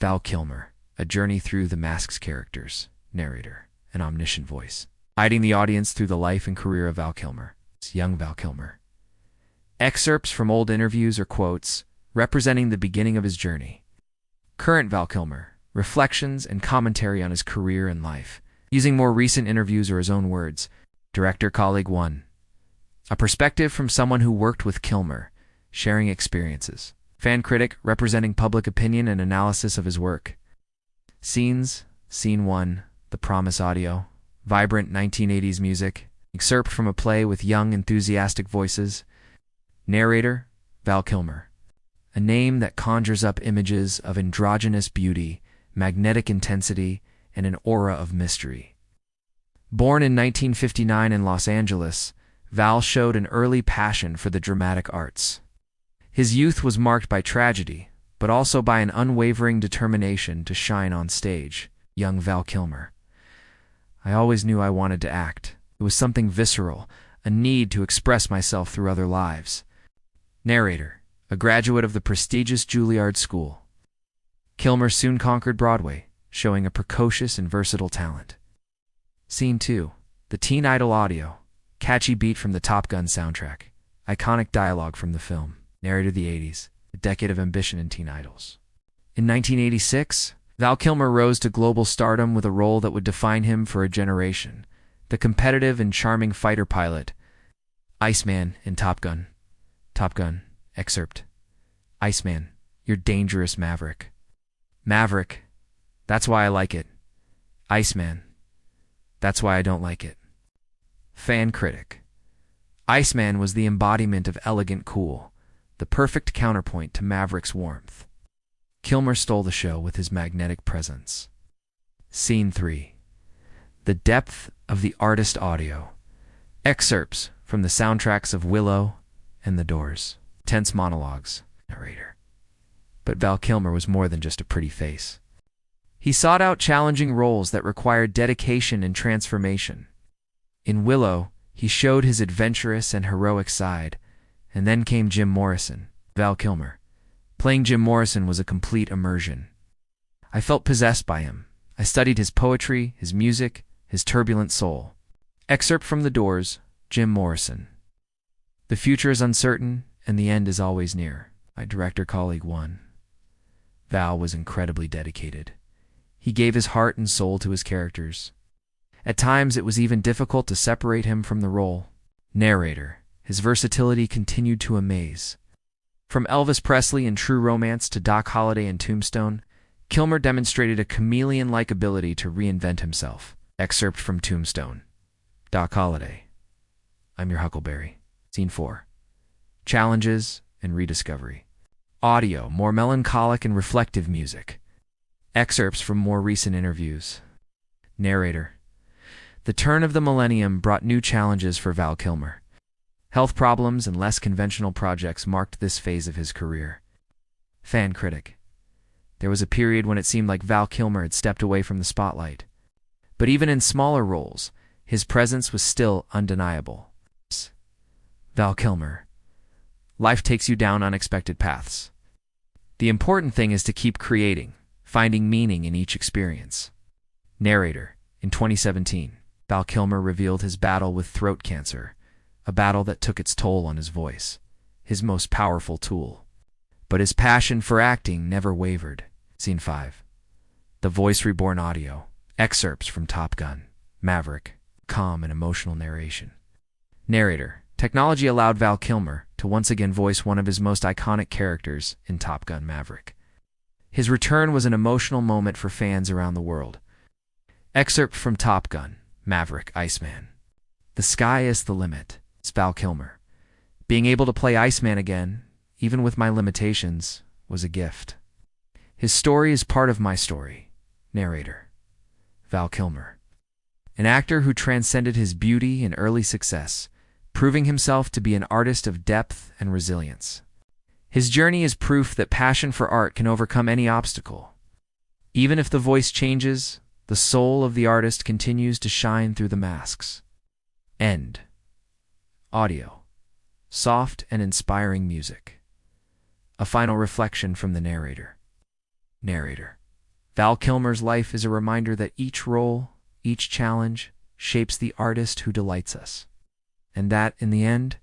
Val Kilmer, A Journey Through the Mask's Characters. Narrator, an omniscient voice. Guiding the audience through the life and career of Val Kilmer. It's young Val Kilmer. Excerpts from old interviews or quotes, representing the beginning of his journey. Current Val Kilmer, reflections and commentary on his career and life, using more recent interviews or his own words. Director Colleague 1. A perspective from someone who worked with Kilmer, sharing experiences. Fan critic, representing public opinion and analysis of his work. Scenes, Scene 1, The Promise Audio, vibrant 1980s music, excerpt from a play with young, enthusiastic voices. Narrator, Val Kilmer. A name that conjures up images of androgynous beauty, magnetic intensity, and an aura of mystery. Born in 1959 in Los Angeles, Val showed an early passion for the dramatic arts. His youth was marked by tragedy, but also by an unwavering determination to shine on stage. Young Val Kilmer. I always knew I wanted to act. It was something visceral, a need to express myself through other lives. Narrator, a graduate of the prestigious Juilliard School. Kilmer soon conquered Broadway, showing a precocious and versatile talent. Scene 2, The Teen Idol Audio, catchy beat from the Top Gun soundtrack, iconic dialogue from the film. Narrator, the 80s, a decade of ambition in teen idols. In 1986, Val Kilmer rose to global stardom with a role that would define him for a generation. The competitive and charming fighter pilot, Iceman in Top Gun. Top Gun, excerpt. Iceman, you're dangerous, Maverick. Maverick, that's why I like it. Iceman, that's why I don't like it. Fan critic. Iceman was the embodiment of elegant cool, the perfect counterpoint to Maverick's warmth. Kilmer stole the show with his magnetic presence. Scene 3. The Depth of the Artist Audio. Excerpts from the soundtracks of Willow and The Doors. Tense monologues. Narrator. But Val Kilmer was more than just a pretty face. He sought out challenging roles that required dedication and transformation. In Willow, he showed his adventurous and heroic side, and then came Jim Morrison. Val Kilmer. Playing Jim Morrison was a complete immersion. I felt possessed by him. I studied his poetry, his music, his turbulent soul. Excerpt from The Doors, Jim Morrison. The future is uncertain, and the end is always near. My director colleague 1. Val was incredibly dedicated. He gave his heart and soul to his characters. At times, it was even difficult to separate him from the role. Narrator. His versatility continued to amaze. From Elvis Presley in True Romance to Doc Holliday in Tombstone, Kilmer demonstrated a chameleon-like ability to reinvent himself. Excerpt from Tombstone. Doc Holliday. I'm your Huckleberry. Scene 4. Challenges and rediscovery. Audio, more melancholic and reflective music. Excerpts from more recent interviews. Narrator. The turn of the millennium brought new challenges for Val Kilmer. Health problems and less conventional projects marked this phase of his career. Fan critic. There was a period when it seemed like Val Kilmer had stepped away from the spotlight. But even in smaller roles, his presence was still undeniable. Val Kilmer. Life takes you down unexpected paths. The important thing is to keep creating, finding meaning in each experience. Narrator. In 2017, Val Kilmer revealed his battle with throat cancer, a battle that took its toll on his voice, his most powerful tool. But his passion for acting never wavered. Scene 5. The Voice Reborn Audio. Excerpts from Top Gun. Maverick. Calm and emotional narration. Narrator. Technology allowed Val Kilmer to once again voice one of his most iconic characters in Top Gun Maverick. His return was an emotional moment for fans around the world. Excerpt from Top Gun Maverick, Iceman. The sky is the limit. It's Val Kilmer. Being able to play Iceman again, even with my limitations, was a gift. His story is part of my story. Narrator. Val Kilmer. An actor who transcended his beauty and early success, proving himself to be an artist of depth and resilience. His journey is proof that passion for art can overcome any obstacle. Even if the voice changes, the soul of the artist continues to shine through the masks. End. Audio. Soft and inspiring music. A final reflection from the narrator. Narrator. Val Kilmer's life is a reminder that each role, each challenge, shapes the artist who delights us. And that, in the end,